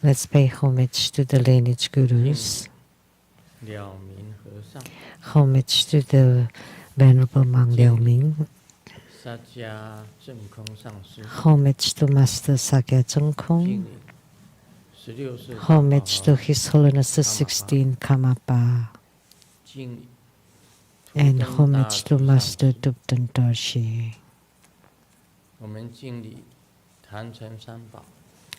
Let's pay homage to the lineage gurus. Homage to the Venerable Monk Liao Ming. Homage to Master Sakya Chengkong. Homage to His Holiness the 16th Karmapa. And homage to Master Tupten Dorshi.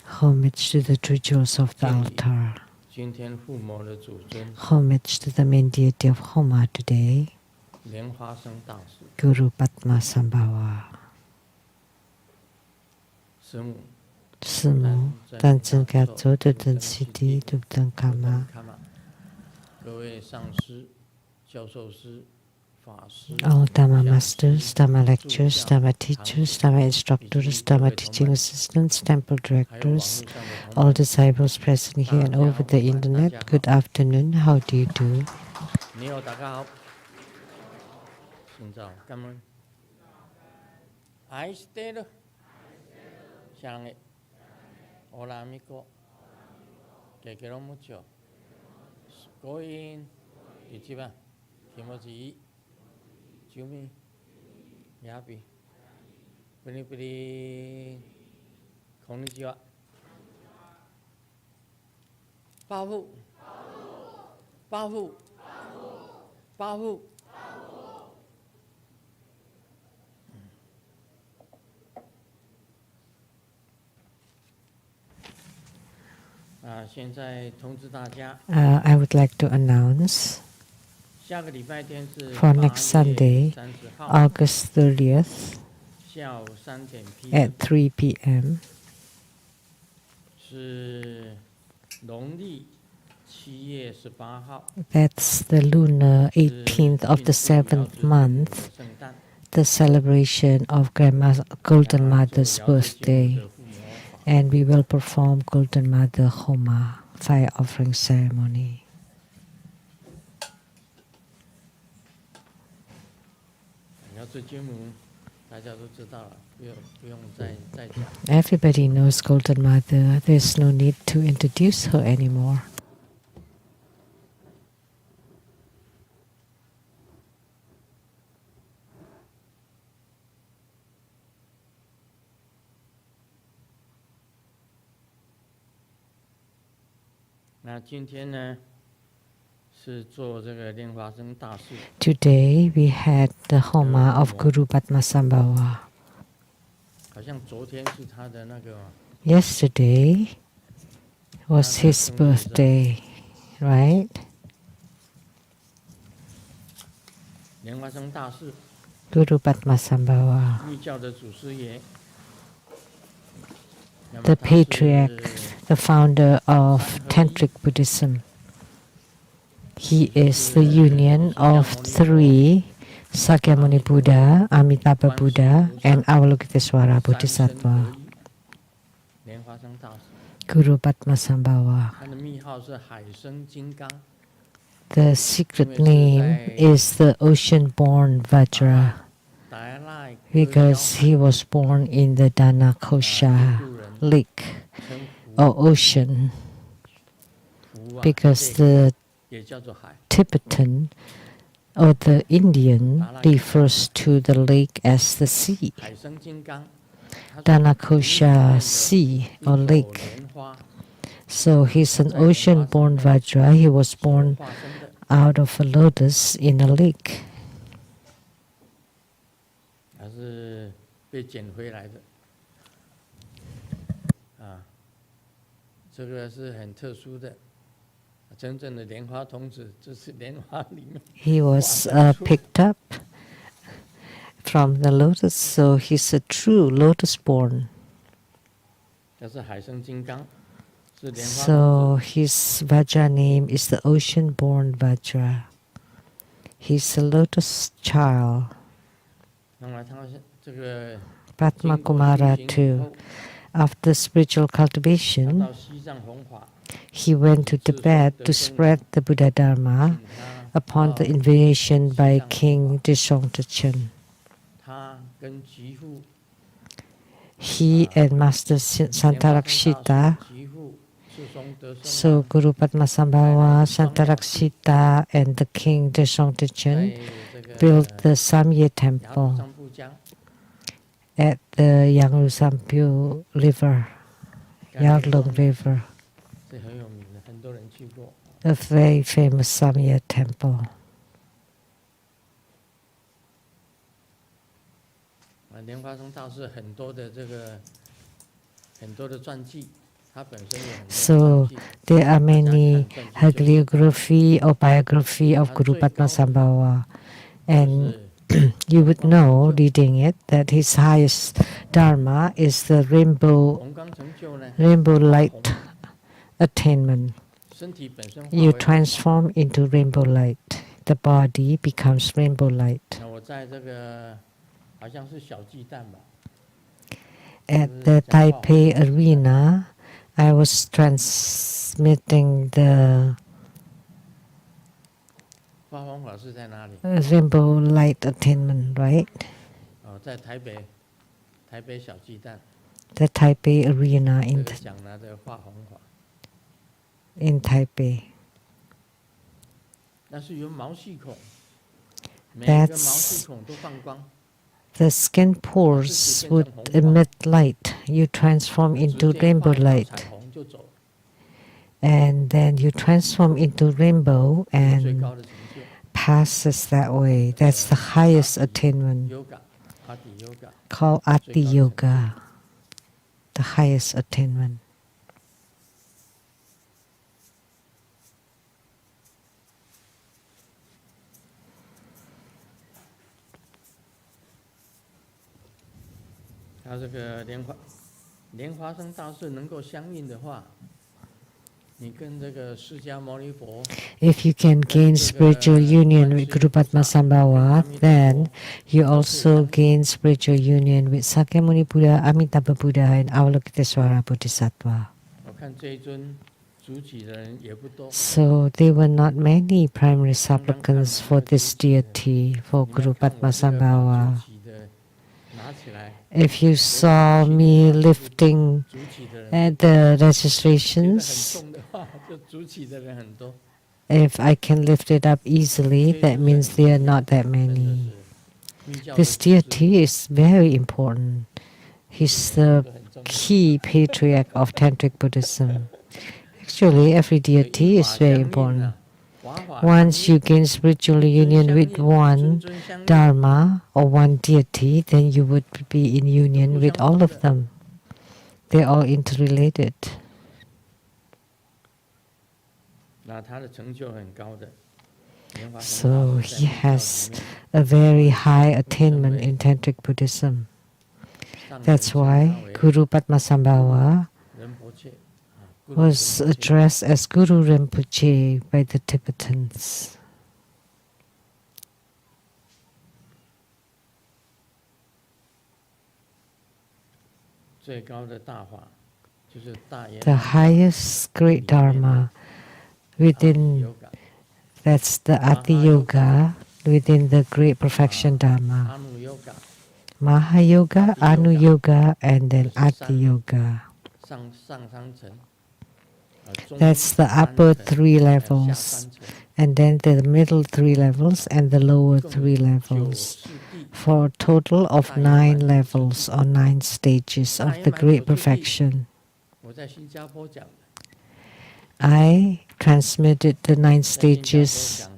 Homage to the true jewels of the altar. Homage to the main deity of Homa today, Guru Padmasambhava. Sumu, Tanzen Gato, Tupten Siddhi, Tupten Kama. All Dhamma masters, Dhamma lecturers, Dhamma teachers, Dhamma instructors, Dhamma teaching assistants, temple directors, all disciples present here and over the internet, good afternoon, how do you do? Jumi, Yabi, Pinipiri, Konnichiwa, Bahu, Bahu, Bahu. I would like to announce for next Sunday, August 30th at 3 p.m. That's the lunar 18th of the 7th month, the celebration of Golden Mother's birthday. And we will perform Golden Mother Homa, fire offering ceremony. Everybody knows Golden Mother. There's no need to introduce her anymore. Today we had the Homa of Guru Padmasambhava. Yesterday was his birthday, right? Guru Padmasambhava, the patriarch, the founder of Tantric Buddhism. He is the union of three Sakyamuni Buddha, Amitabha Buddha, and Avalokitesvara Bodhisattva. Guru Padmasambhava. The secret name is the ocean-born Vajra, because he was born in the Dhanakosha lake or ocean, because the Tibetan or the Indian refers to the lake as the sea, Dhanakosha sea or lake. So he's an ocean-born Vajra. He was born out of a lotus in a lake. He was picked up from the lotus, so he's a true lotus-born. So his Vajra name is the ocean-born Vajra. He's a lotus child. Padma Kumara too. After spiritual cultivation, he went to Tibet to spread the Buddha Dharma upon the invitation by King Deshong Tachin. he and Master Santarakshita, so Guru Padmasambhava, Santarakshita, and the king Desong Dechen built the Samye temple at the Yangru Sampyu River, Yarlung River, a very famous Samye temple. 莲花生大师很多的传记，他本身有很多 So there are many hagiography or biography of Guru Padmasambhava, and you would know reading it that his highest dharma is the rainbow light attainment. You transform into rainbow light. The body becomes rainbow light. 那我在这个好像是小巨蛋吧。 At the Taipei arena, I was transmitting the 发光法是在哪里？ rainbow light attainment, right? 哦，在台北小巨蛋。 The Taipei arena 讲了这个发光法。 in Taipei. 但是有毛细孔，每一个毛细孔都放光。 The skin pores would emit light. You transform into rainbow light. And then you transform into rainbow and passes that way. That's the highest attainment. Called Ati Yoga. The highest attainment. 他这个莲花生大士能够相应的话，你跟这个释迦牟尼佛 If you can gain spiritual union with Guru Padmasambhava, then you also gain spiritual union with Sakyamuni Buddha, Amitabha Buddha, and Avalokitesvara Bodhisattva. 我看这一尊主起的人也不多。 So there were not many primary supplicants for this deity, for Guru Padmasambhava. If you saw me lifting the registrations, if I can lift it up easily, that means there are not that many. This deity is very important. He's the key patriarch of Tantric Buddhism. Actually, every deity is very important. Once you gain spiritual union with one Dharma or one deity, then you would be in union with all of them. They're all interrelated. So he has a very high attainment in Tantric Buddhism. That's why Guru Padmasambhava was addressed as Guru Rinpoche by the Tibetans. The highest great Dharma within, that's the Ati Yoga, within the great perfection Dharma. Maha Yoga, Anu Yoga, and then Ati Yoga. That's the upper three levels, and then the middle three levels, and the lower three levels, for a total of 9 levels or 9 stages of the great perfection. I transmitted the 9 stages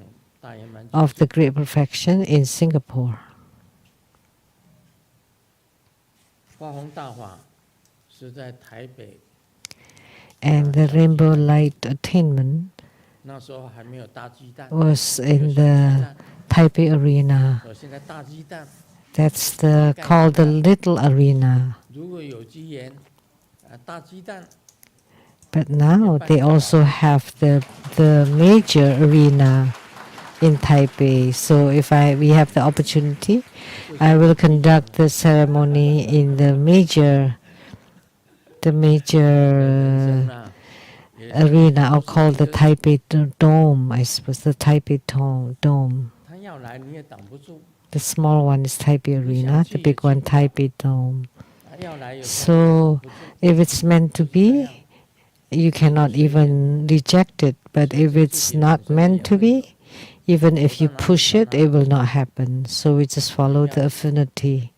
of the great perfection in Singapore. And the rainbow light attainment was in the Taipei arena. That's called the little arena. But now they also have the major arena in Taipei. So if we have the opportunity, I will conduct the ceremony in the major arena, or called the Taipei Dome, I suppose, the Taipei Dome. The small one is Taipei Arena, the big one Taipei Dome. So if it's meant to be, you cannot even reject it. But if it's not meant to be, even if you push it, it will not happen. So we just follow the affinity.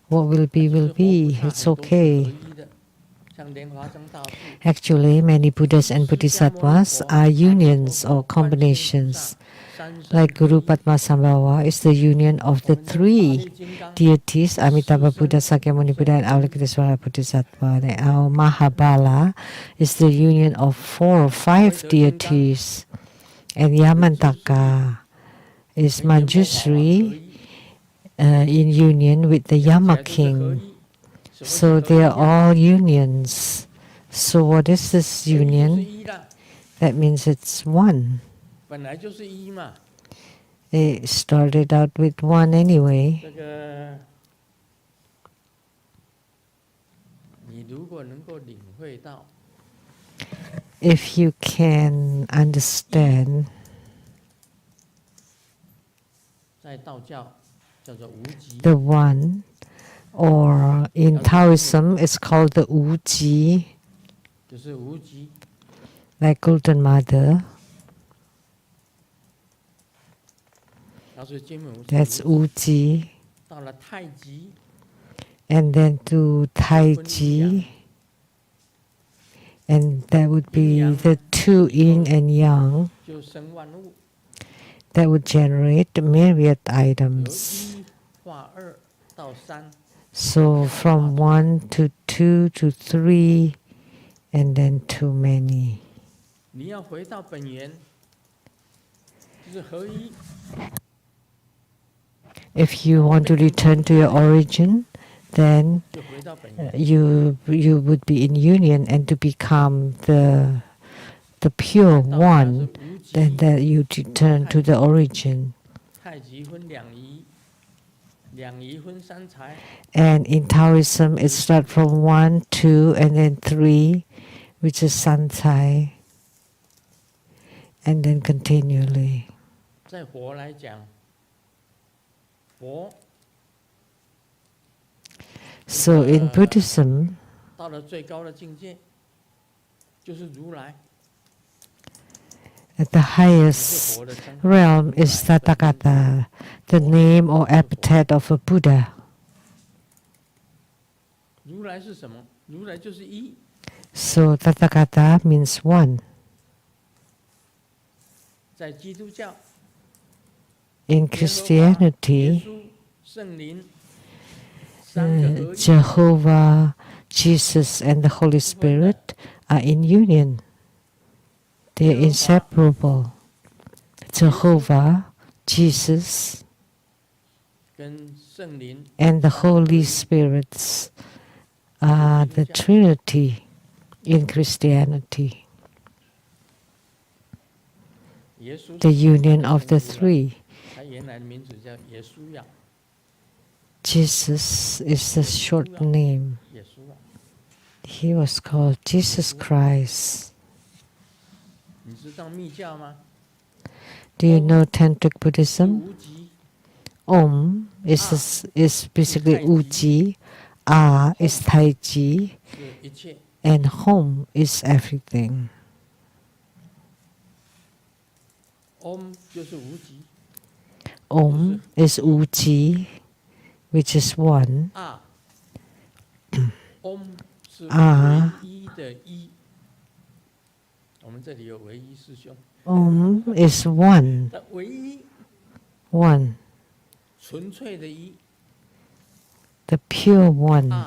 What will be, will be. It's okay. Actually, many Buddhas and Bodhisattvas are unions or combinations. Like Guru Padmasambhava is the union of the three deities, Amitabha Buddha, Sakyamuni Buddha, and Avalokitesvara Bodhisattva. And our Mahabala is the union of 4 or 5 deities. And Yamantaka is Manjushri in union with the Yama king. So they are all unions. So what is this union? That means it's one. It started out with one anyway. If you can understand, the one, or in Taoism it's called the Wuji, like Golden Mother. That's Wuji. And then to Taiji, and that would be the 2 yin and yang. That would generate myriad items. So from 1 to 2 to 3, and then to many. If you want to return to your origin, then you would be in union, and to become the pure one, then that you return to the origin. And in Taoism, it starts from 1, 2, and then 3, which is Sancai, and then continually. So in Buddhism, at the highest realm is Tathagata, the name or epithet of a Buddha. So Tathagata means one. In Christianity, Jehovah, Jesus, and the Holy Spirit are in union. They are inseparable. Jehovah, Jesus, and the Holy Spirits are the Trinity in Christianity. The union of the three. Jesus is the short name. He was called Jesus Christ. Do you know Tantric Buddhism? Om is basically Uji, A is Taiji, and Hom is everything. Om is Uji, which is one. A. Om is one. One. The pure one.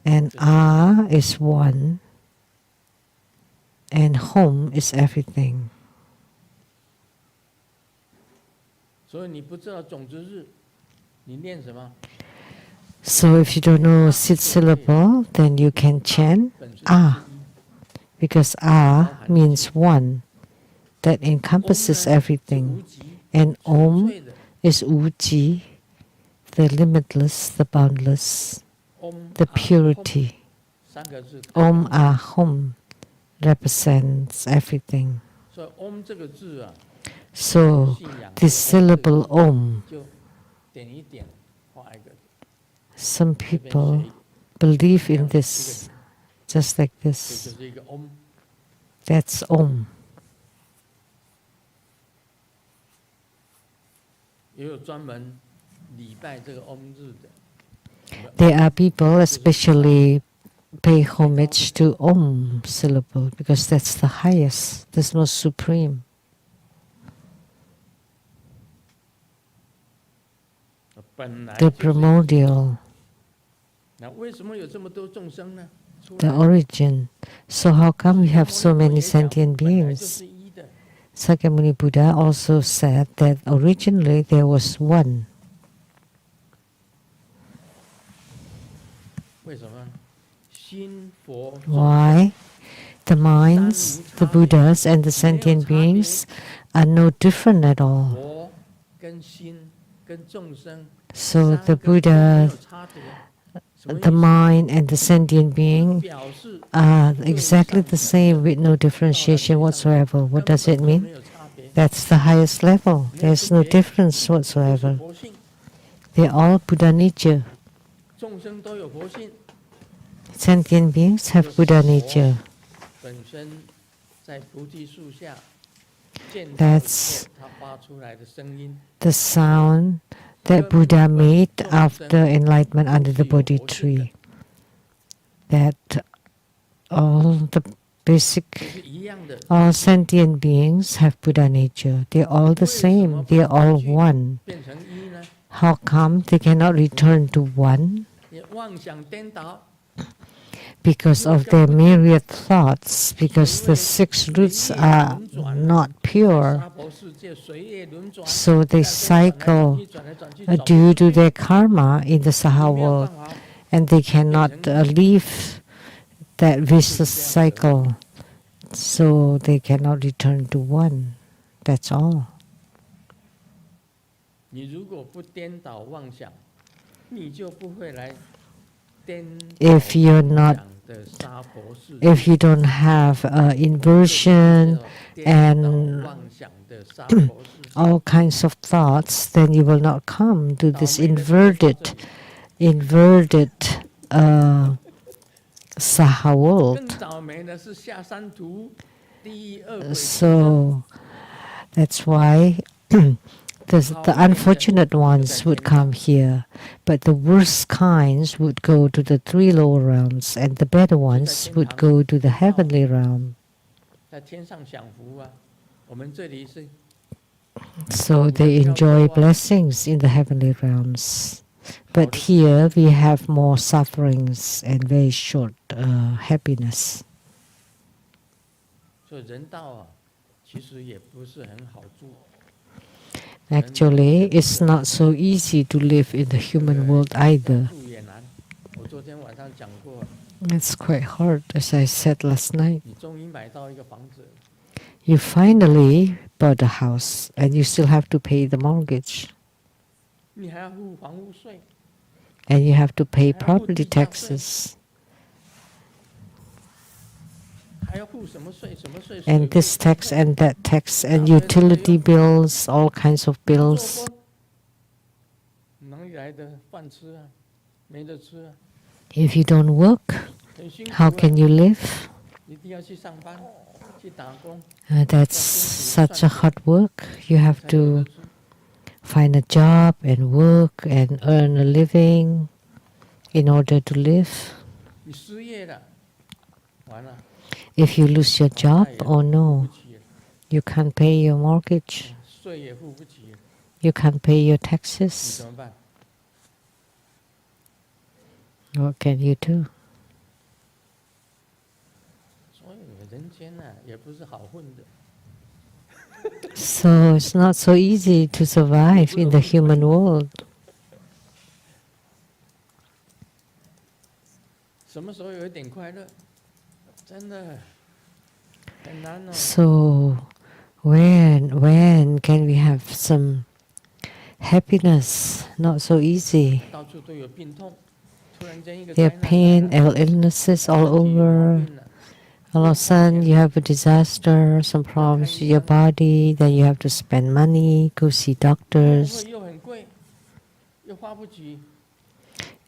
And A is one. And Hom is everything. So if you don't know sixth syllable, then you can chant A, because A means one, that encompasses everything. And Om is Uji, the limitless, the boundless, the purity. Om Ahom represents everything. So this syllable Om Some people believe in this, just like 这 this. 就是一个 Om。 That's Om. 也有专门礼拜这个 Om 日的。 There are people especially pay homage to Om syllable because that's the highest, that's most supreme. 本来 The 就是 primordial, 那为什么有这么多众生呢？出 the 来 origin. So how come we have so many 也讲 sentient 本来就 beings? 是一的。 Sakyamuni Buddha also said that originally there was one. 为什么？心佛众 Why? The minds, the Buddhas and the sentient beings are no different at all. 佛跟心跟众生 So 三 the 个都没 Buddha, 有差别。什么意 the 思？ mind and the sentient 就 being 表示 are 各有 exactly 上 the 等 same with no differentiation whatsoever. What 根 does it 本就 mean? 没有差别， That's the highest level. 没有 There's 分 no 别， difference 都是 whatsoever. 佛性， They're all Buddha nature. 众生都有佛性。 Sentient beings have Buddha nature. 本身在菩提树下见到以 That's 后，他发出来的声音， the sound that Buddha made after enlightenment under the Bodhi tree. That all the 就 basic, 是一样的。 all sentient beings have Buddha nature. They're all the same. They're all one. 变成一呢？ How come they cannot return to one? 也妄想颠倒， Because of their myriad thoughts, because the six roots are not pure. 娑婆世界随业轮转， So they 在这转来转 cycle 去转来转去，走不 due 出 to 去 their karma in the 你 Saha 没有 world, 办法 and they cannot leave that vicious cycle. So they cannot return to one. That's all. 你如果不颠倒妄想，你就不会来颠倒 If you're not, 妄想的娑婆世界 if you don't have inversion 颠倒 and 妄想的娑婆世界 all kinds of thoughts, then you will not come to this inverted Saha 更 world. 倒霉的是下三途地狱恶鬼 So that's why the unfortunate ones would come here, but the worst kinds would go to the three lower realms, and the better ones would go to the heavenly realm. 在天上享福啊。我们这里是 So they enjoy blessings in the heavenly realms. But here we have more sufferings and very short happiness. 所以人道啊，其实也不是很好住。 Actually, it's not so easy to live in the human world either. 住也难。我昨天晚上讲过， It's quite hard, as I said last night. 你终于买到一个房子， You finally bought a house and you still have to pay the mortgage. 你还要付房屋税， And you have to pay property taxes. 还要付什么税？什么税？ And this tax and that tax and utility bills, all kinds of 做 bills. 工哪里来的饭吃啊？没得吃啊， If you don't work, 很辛苦 how 啊。 can you live? 一定要去上班，去打工， That's such a hard work. You have 才有 to 得吃。 find a job and work and earn a living in order to live. 你失业了，完了， If you lose your 房 job, 贷也 oh 付 no, 不起了， you can't pay your mortgage, 税也付不起了， you can't pay your 你 taxes. 怎么办？ What can you do? 所以人间呢、也不是好混的。 So it's not so easy to survive in the human world. 什么时候有一点快乐？真的很难哦。 So when can we have some happiness? Not so easy. 到处都有病痛，突然间一个 There 灾 are 难 pain 来了 and illnesses all 身体有毛 over. 病了 All of a sudden, you have a disaster, some problems with your body, then you have to spend money, go see 会不 doctors. 会又很贵，又花不起？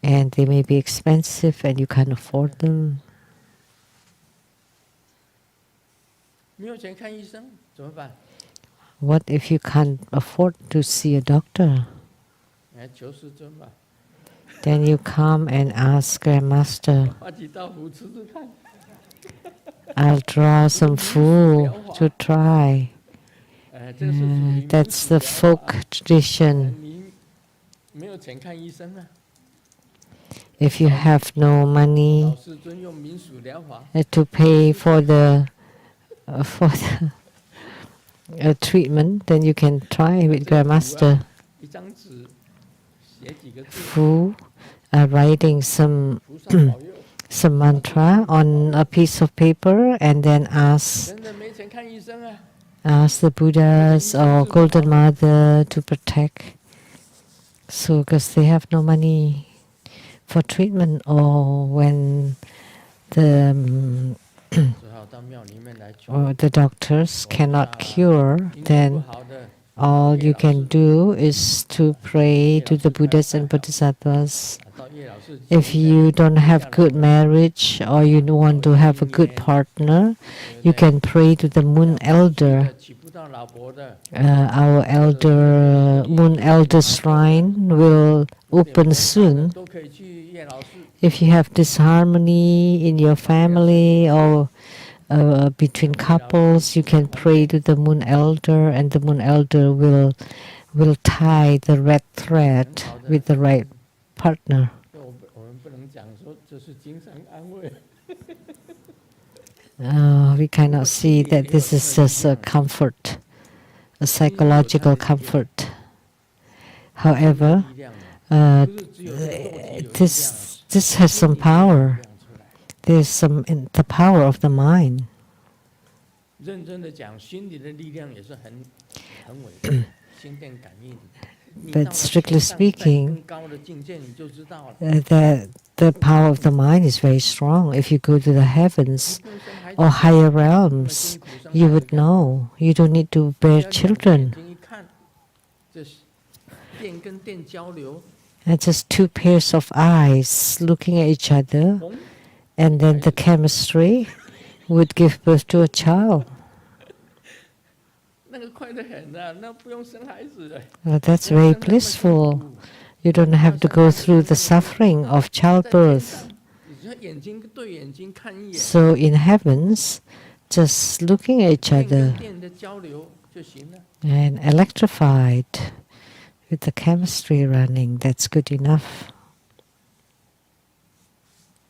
and they may be expensive and you can't afford them. 没有钱看医生怎么办？ What if you can't afford to see a doctor? 来求师尊吧， Then you come and ask Grandmaster, 画几道符吃吃看。 I'll draw some food to try. 这个是属于民 That's 俗 the 疗法 folk tradition. 你没有钱看医生啊， If you have no 老 money 师尊用民俗疗法， to pay for the treatment, then you can try with Grandmaster. 一张纸写几个字， Fu writing some 菩萨保佑。 some mantra on a piece of paper and then ask 真的没钱看医生啊， the Buddhas or Golden Mother to protect. So, because they have no money for treatment, or when the 只好到庙里面来求。 or the doctors cannot cure, 运气不 then 好的， all you can do is to pray to the Buddhas and Bodhisattvas. 到叶老师。 If you don't have good marriage or you don't want to have a good partner, you can pray to the Moon Elder. 娶不到老婆的， Our elder Moon Elder Shrine will open soon. 都可以去叶老师。 If you have disharmony in your family or between couples, you can pray to the Moon Elder, and the Moon Elder will tie the red thread with the right partner. 我们不能讲说这是精神安慰。 We cannot see that this is just a comfort, a psychological comfort. However, this has some power. There's some in the power of the mind. 认真的讲，心理的力量也是很伟大，心电感应。 But strictly speaking, 更高的境界你就知道了。 the power of the mind is very strong. If you go to the heavens or higher realms, you would know. You don't need to bear children. 一看，这电跟电交流， And just two pairs of eyes looking at each other, and then the chemistry would give birth to a child. 那个快得很啊，那不用生孩子了。 That's very blissful. You don't have to go through the suffering of childbirth. 你说眼睛对眼睛看一眼， So in heavens, just looking at each 电跟 other 电的交流就行了。 and electrified with the chemistry running, that's good enough.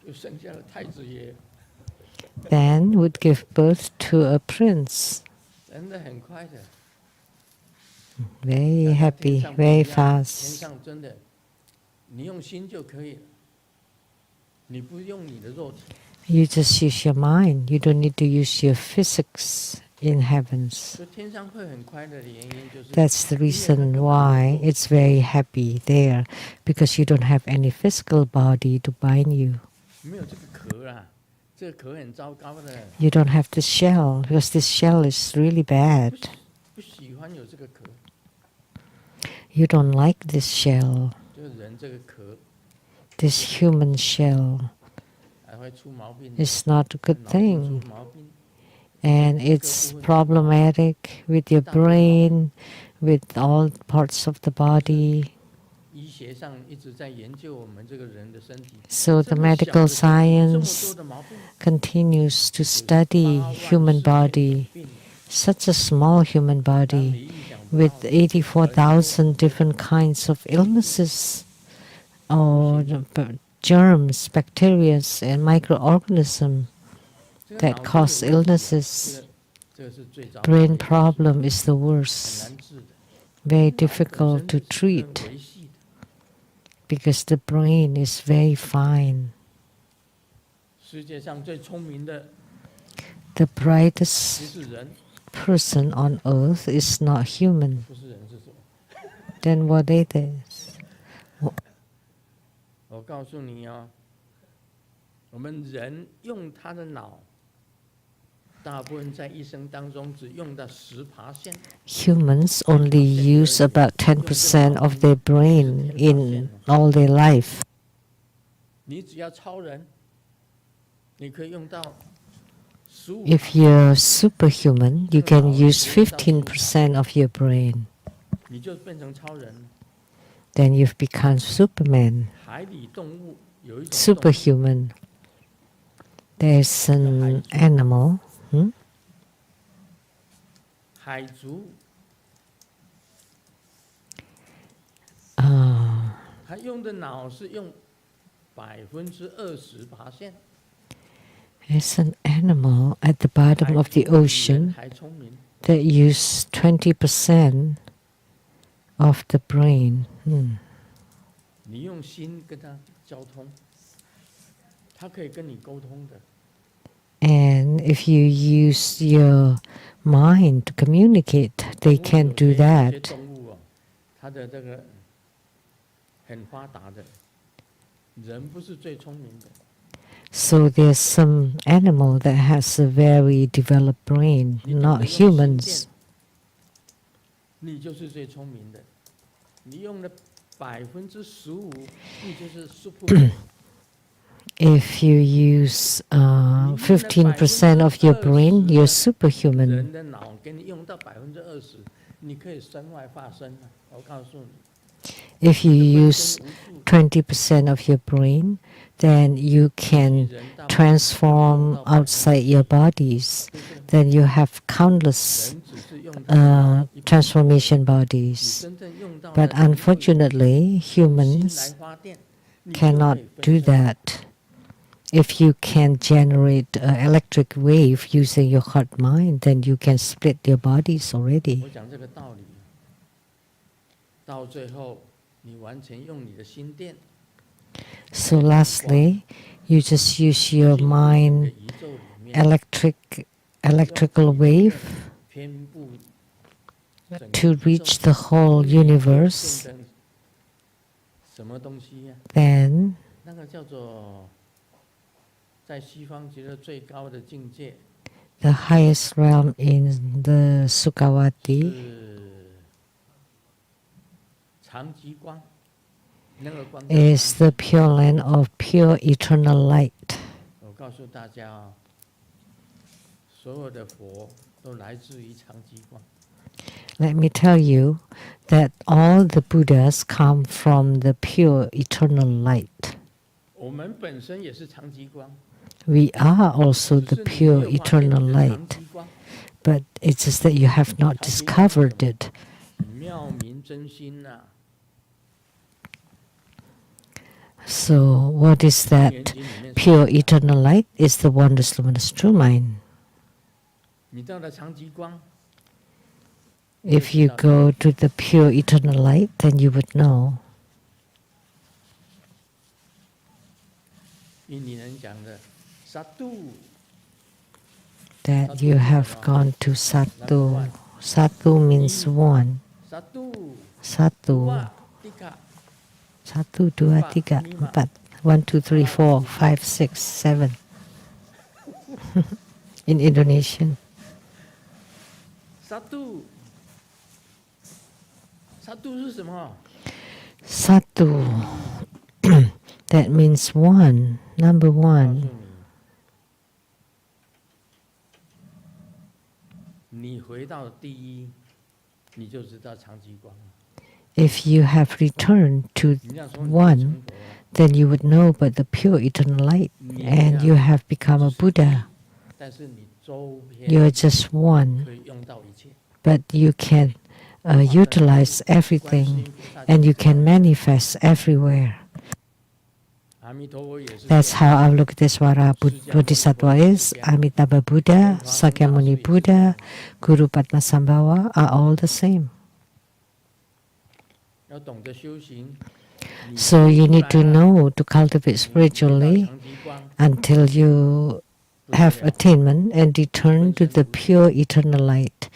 就生下了太子爷， Then would give birth to a prince. 真的很快的。 Very 像 happy, 天上不 very 一样天 fast. 上真的，你用心就可以了，你不用你的肉体。 You just use your mind. You don't need to use your physics in heavens. 所以天上会很快乐的原因就是， That's the reason why it's very happy there, because you don't have any physical body to bind you. 没有这个壳啦，这个壳很糟糕的， You don't have the shell, because this shell is really bad. 不喜欢有这个壳， You don't like this shell, 就是人这个壳 this human shell. 还会出毛病， It's not a good 脑筋 thing. 出毛病。 And it's problematic with your brain, with all parts of the body. 医学上一直在研究我们这个人的身体， So 这 the 么小的 medical 身体这么 science 多的毛病， continues to study human body, such a small human 当 body 你意想不 with 到的 84,000 different kinds of illnesses, or germs, bacteria, and microorganisms 这个 that 脑子 cause 有问题 illnesses. 这个是最糟糕的 Brain problem is the 很 worst, 难治的， very 脑本 difficult 身 to 是很 treat 维系的， because the brain is very fine. 世界上最聪明的 The 不 brightest 是人， person on earth is not human. 不是人是什么？ Then what it is? 我告诉你哦，我们人用他的脑，大部分在一生当中只用到10%， Humans only use about 10% of their brain in all their life. 你只要超人，你可以用到15%。 If you're superhuman, you can use 15% of your brain. 你就变成超人了。 Then you've become Superman, 海里动物有一种动物 superhuman. There's an animal. 海族， 他用的脑是用20%。 There's an animal at the bottom of the 海族比人 ocean 还聪明。 that use 20% of the brain. 你用心跟他交通，他可以跟你沟通的。 And if you use your mind to communicate, they can do 有些 that. 动物哦，它的这个很发达的，人不是最聪明的。 So there's some animal that has a very developed brain, 你懂 not 得用心 humans. 电，你就是最聪明的。你用了15%，你就是 super。 If you use 15% of your brain, you're superhuman. 人的脑给你用到20%，你可以身外化身了。我告诉你， If you use 20% of your brain, then you can transform outside your bodies. Then you have countless 人只是用到 transformation 你 bodies. 真正用到 But 了，你会 unfortunately, 用 humans 心来发电，你就 cannot 可以 do 分身。 that. If you can generate an electric wave using your heart mind, then you can split your bodies 我 already. 讲这个道理，到最后你完全用你的心电， So lastly, you just use your 进入整个 mind 宇宙里面， electrical wave 遍布整个 to 宇宙 reach the whole 宇宙 universe. 变成什么东西呀、 Then 那个叫做在西方觉得最高的境界 the highest realm in the Sukhavati 是长极光，那个光叫 is the Pure Land of pure eternal light. 我告诉大家啊、所有的佛都来自于长极光。 Let me tell you that all the Buddhas come from the pure eternal light. 我们本身也是长极光， We are also 只 the 是你没 pure 有发现 eternal 你的长 light, 极光。 but it's just that you have not discovered it. 妙明真心呐、 So what is 楞 that 严经里面说 pure eternal light? Is the wondrous luminous true mind. 你到了长极光， If you go to the pure eternal light, then you would know. 印尼人讲的萨度， That you have gone to Satu. Satu means one. 萨度， Satu. 哇，迪卡， Satu, dua, tiga, empat. 1, 2, 3, 4, 5, 6, 7. In Indonesian. 萨度，萨度是什么？ Satu. That means one. Number 告诉 one. 你，你回到第一，你就知道长极光了。 If you have returned to 你这样说，你就 one, 成佛了。 then you would know but the pure eternal light, and you have become a Buddha. 但是你周边 You're just one, 可以用到一切。 but you can utilize everything, and you can manifest everywhere. 阿弥陀佛也是这 That's 样。 how Avalokitesvara Bodhisattva is. Amitabha Buddha, Sakyamuni Buddha, Guru Padmasambhava are all the same. 要懂得修行。你 So you need to 出来了 know to cultivate 你回到 spiritually 长极光 until you 不得 have 了 attainment and return to the pure eternal light.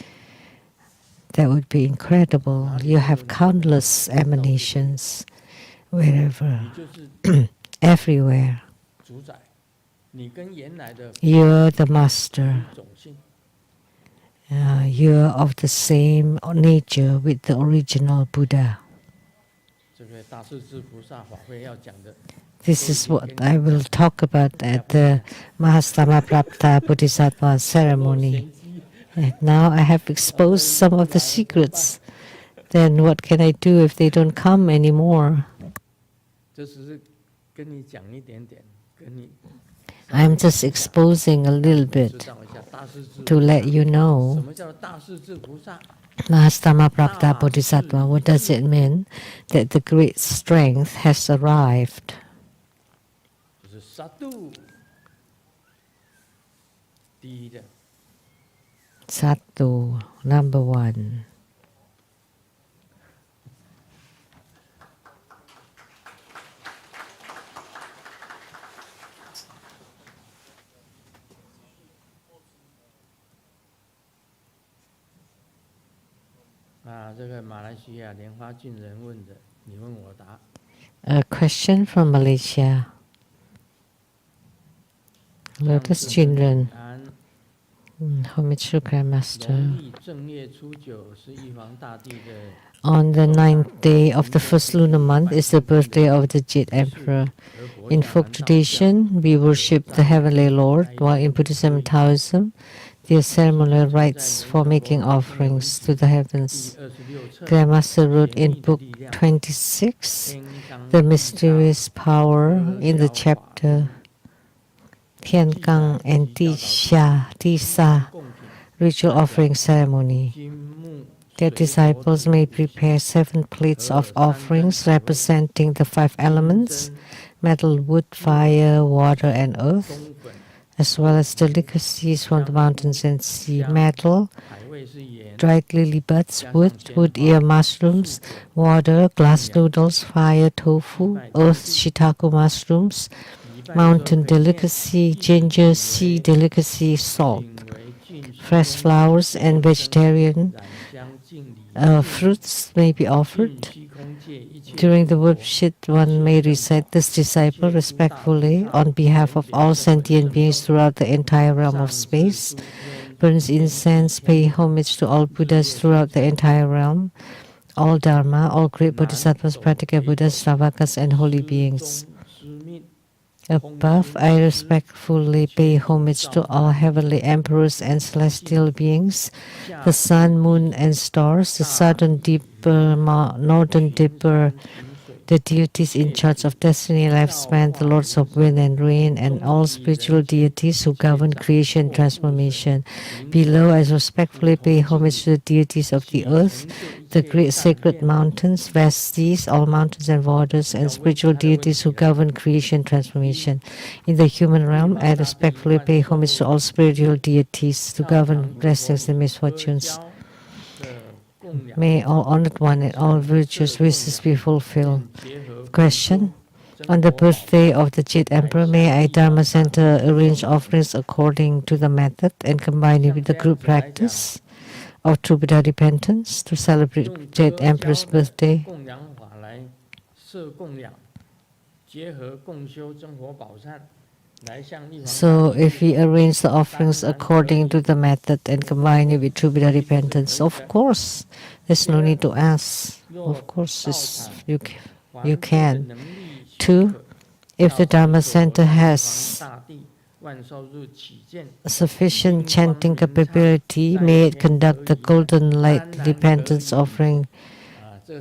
That would be incredible. You have countless emanations wherever, 你就是 everywhere. 主宰，你跟原来的 You're the master. 种性， You're of the same nature with the original Buddha. 这个大势至菩萨法会要讲的 This is what I will talk about at the Mahastama Prapta Bodhisattva ceremony. And now I have exposed some of the secrets. Then what can I do if they don't come anymore? 这只是跟你讲一点点，跟你 I'm just exposing a little 知 bit 道一下大势至 to 菩萨 let you 什 know 么叫大势至菩萨？ Mahastama Prapta Bodhisattva. What does it mean? That the great strength has arrived. 就是杀度第一的。 Sattu, number one. 这个马来西亚莲花郡人问的，你问我答。A question from Malaysia. Lotus children. Homage to Grandmaster. 正月初九是玉皇大帝的 On the 9th day of the first lunar month is the birthday of the Jade Emperor. In folk tradition, we worship the Heavenly Lord, while in Buddhism and Taoism, there are ceremonial rites for making offerings to the heavens. Grandmaster wrote in Book 26, The Mysterious Power, in the chapter Tian Gang and Ti Sa, Ritual Offering Ceremony. Their disciples may prepare 7 plates of offerings representing the 5 elements, metal, wood, fire, water, and earth, as well as delicacies from the mountains and sea, metal, dried lily buds, wood ear mushrooms, water, glass noodles, fire, tofu, earth, shiitake mushrooms, mountain delicacy, ginger, sea delicacy, salt, fresh flowers, and vegetarian fruits may be offered. During the worship, one may recite this disciple respectfully on behalf of all sentient beings throughout the entire realm of space, burns incense, pay homage to all Buddhas throughout the entire realm, all Dharma, all great Bodhisattvas, practical Buddhas, Shravakas, and holy beings. Above, I respectfully pay homage to all heavenly emperors and celestial beings, the sun, moon, and stars, the southern dipper, northern dipper, the deities in charge of destiny, lifespan, the lords of wind and rain, and all spiritual deities who govern creation and transformation. Below, I respectfully pay homage to the deities of the earth, the great sacred mountains, vast seas, all mountains and waters, and spiritual deities who govern creation and transformation. In the human realm, I respectfully pay homage to all spiritual deities to govern blessings and misfortunes. May all honored one and all virtuous wishes be fulfilled. Question. On the birthday of the Jade Emperor, may I Dharma Center arrange offerings according to the method and combine it with the group practice of true Buddha repentance to celebrate Jade Emperor's birthday? So if we arrange the offerings according to the method and combine it with true Buddha repentance, of course, there's no need to ask. Of course, you can. 2. If the Dharma Center has sufficient chanting capability, may it conduct the golden light repentance offering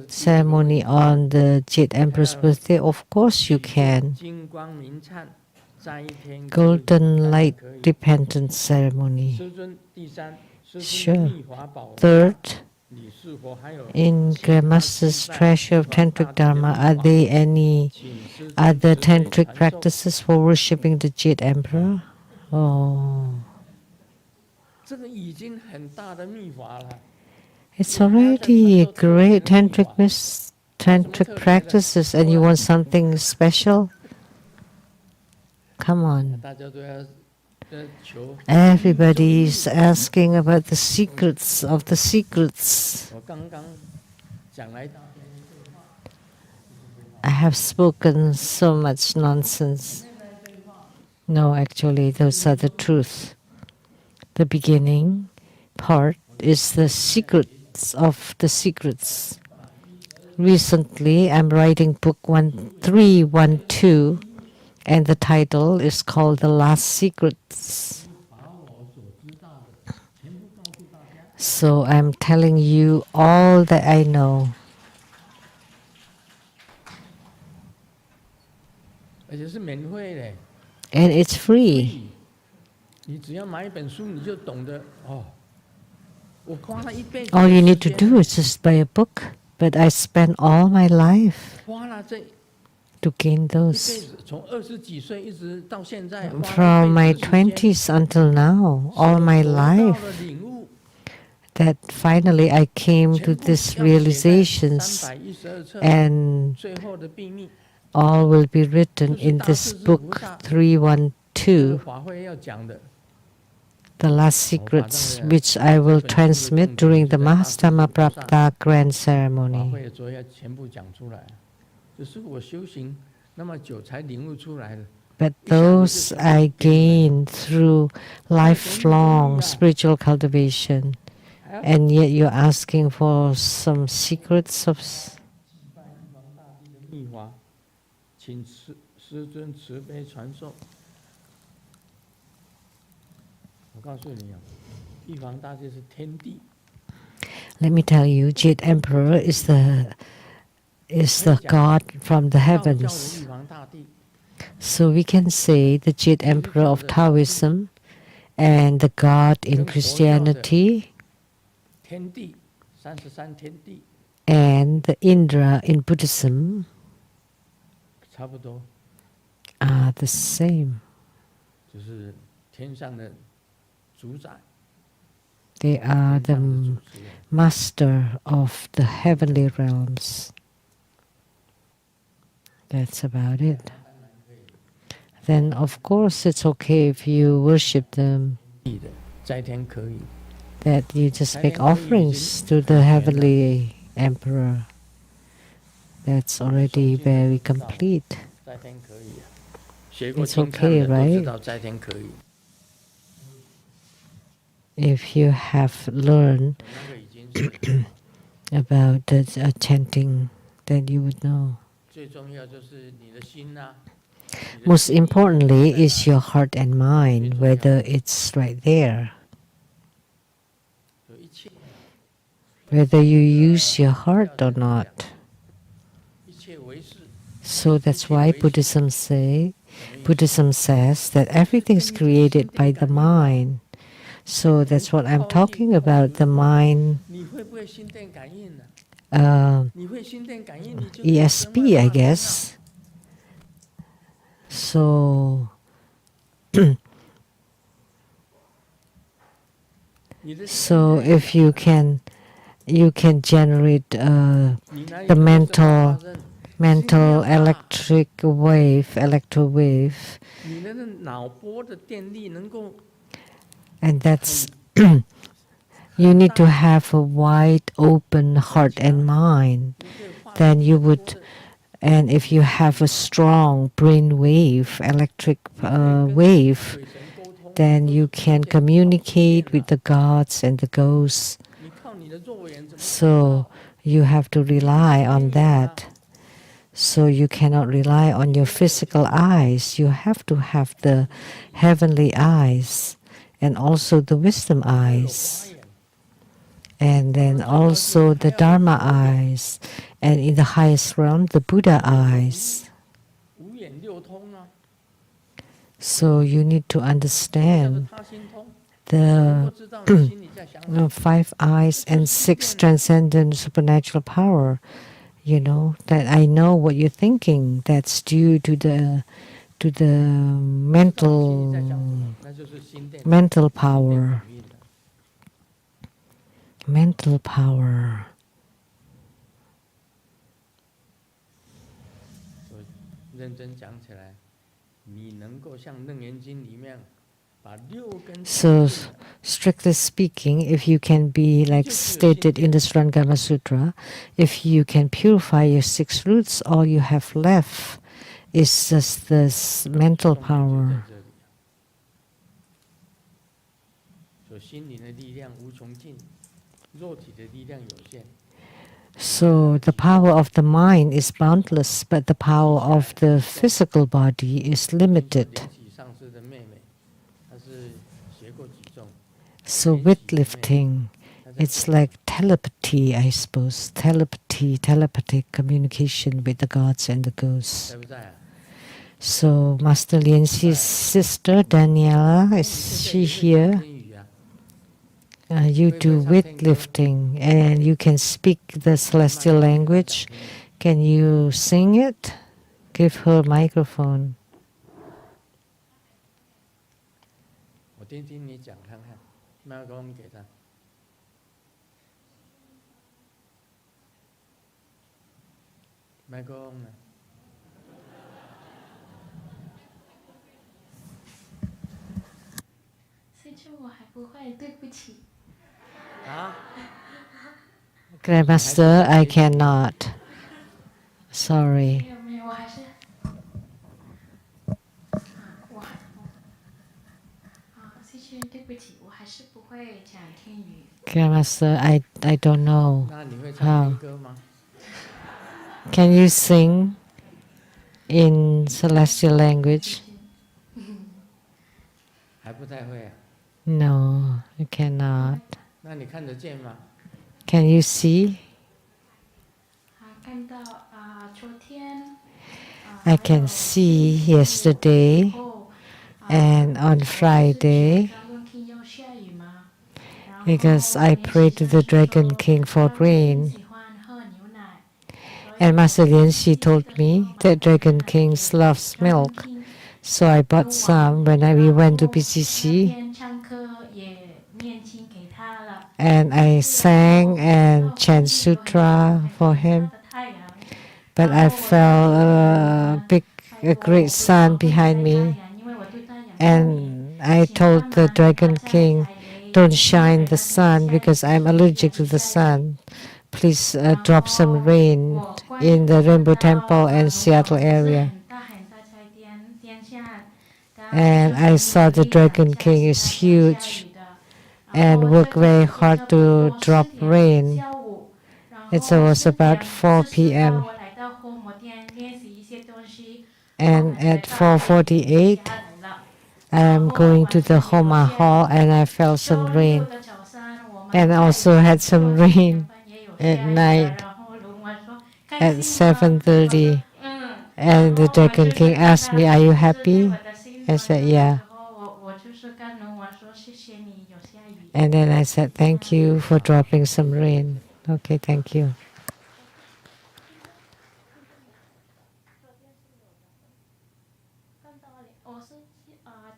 ceremony on the Jade Emperor's birthday? Of course you can. Golden light repentance ceremony. Sure. 3rd, in Grandmaster's treasure of Tantric Dharma, are there any other Tantric practices for worshipping the Jade Emperor? Oh. It's already a great Tantric practices, and you want something special? Come on. Everybody is asking about the secrets of the secrets. I have spoken so much nonsense. No, actually, those are the truth. The beginning part is the secrets of the secrets. Recently, I'm writing book 1312. And the title is called The Last Secrets. So I'm telling you all that I know. 而且是免费的。 And it's free. 你只要买一本书，你就懂得哦。我花了一辈子。 All you need to do is just buy a book. But I spent all my life 花了这 to gain 一辈 those. 子，从20几岁一直到现在， From my 20s until now, all my 所得到 life, 的领悟， that finally I came to 全部 these 要写在 realizations, 312册 and 最后的秘密。 all will be written 就是 in 大 this 势至 book 菩萨这个 312, 法会要讲的。 The Last Secrets, which I will transmit during the Mahastamaprapta Grand 法 Ceremony. 会昨天全部讲出来，只是我修行那么久才领悟出来的。 But those I gained through lifelong spiritual cultivation. And yet you're asking for some secrets of... 秘法，请师尊慈悲传授。我告诉你啊，玉皇大帝是天地。 Let me tell you, Jade Emperor is the God from the 道教的 heavens. 玉皇大帝， So we can say the Jade Emperor of Taoism and the God in Christianity 天地33天地 and the Indra in Buddhism 差不多， are the same. 就是天上的主宰， They are 天 the 上的主持人。 master of the heavenly realms. That's about it. Then of course it's okay if you worship them, 地的在天可以， that you just make offerings to the heavenly emperor. That's already very complete. 在天可以啊。学过 It's 经看 okay, 的都 right? 知道在天可以。 If you have learned 那个已经是 about the chanting, then you would know. 最重要，就是你的心呐、你的 Most 心意 importantly 在哪 is your heart and mind, whether it's right there, 有一切 whether you use your heart or not. 一切为事， So that's why Buddhism says that everything is created by the mind. So that's what I'm talking about, the mind 你会不会心电感应呢、 你会心电感应，你就 ESP, I guess. So 你的 so if you can generate 你哪里 the 能够生 mental 发生 mental electro wave, 你的脑波的电力能够 and that's you need to have a wide open heart and mind. 你可以化 Then you 这么多 would 的 And if you have a strong brain wave, electric wave, 鬼神沟通， then you can communicate with the gods and the ghosts. 你靠你的肉眼怎么看 So 到？ you have to rely on that. So you cannot rely on your physical eyes. You have to have the heavenly eyes and also the wisdom 还有 eyes. 法眼， And then also the Dharma eyes. And in the highest realm, the Buddha eyes. 五眼六通啊， So you need to 叫做 understand 他心通，能 the 够知道你心里在想什么。 five eyes and six transcendent supernatural power. You know that I know what you're thinking. That's due to the 知道你心里在想什 mental 么，那就是心电 mental 心电 power. 感应了。 Mental power. 认真讲起来，你能够像《楞严经》里面把六根 So strictly speaking, if you can be like stated in the Surangama Sutra, if you can purify your six roots, all you have left is just this mental 重点就 power. 在这里。所以心灵的力量无穷尽，肉体的力量有限。So the power of the mind is boundless, but the power of the physical body is limited. So weightlifting, it's like telepathy, I suppose. Telepathic communication with the gods and the ghosts. So Master Lien Xi's sister, Daniela, is she here? You do weightlifting and you can speak the celestial language. Can you sing it? Give her a microphone. 我听听你讲看看，麦克风给他。麦克风呢？谁说我还不会？对不起。啊 Grandmaster, I cannot. Sorry. 没有没有，我还是。我谢谢，对不起，我还是不会讲天语。Grandmaster, I don't know 那你会唱 how. 天歌吗？ Can you sing in celestial language? 还不太会啊。 No, I cannot. 那你看得见吗？ Can you see? 看到昨天。I can see yesterday and on Friday because I prayed to the Dragon King for rain. And Master Lien Xi told me that Dragon Kings loves milk. So I bought some when we went to PCC. And I sang and chant sutra for him. But I felt a great sun behind me. And I told the Dragon King, don't shine the sun because I'm allergic to the sun. Please drop some rain in the Rainbow Temple and Seattle area. And I saw the Dragon King is huge and worked very hard to drop rain. It was about 4 p.m. And at 4:48, I am going to the Homa Hall and I felt some rain. And I also had some rain at night at 7:30. And the Dragon King asked me, are you happy? I said, yeah. And then I said, thank you for dropping some rain. Okay, thank you.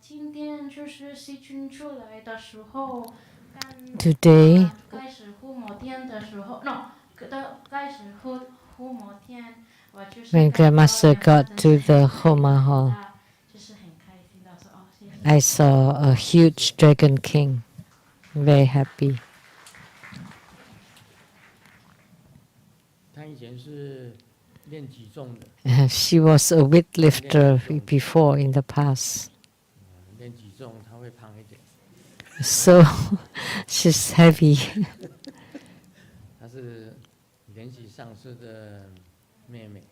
今天就是细菌出来的时候， Today, 开始护摩天的时候 ，no， 开始护摩天，我就是 when Grandmaster got to the Homa Hall, 就是很开心的说哦，谢谢。 I saw a huge Dragon King. Very happy. 他以前是练举重的， She was a weightlifter before in the past. 练举重他会胖一点。 So she's heavy. 她是莲喜上师的妹妹，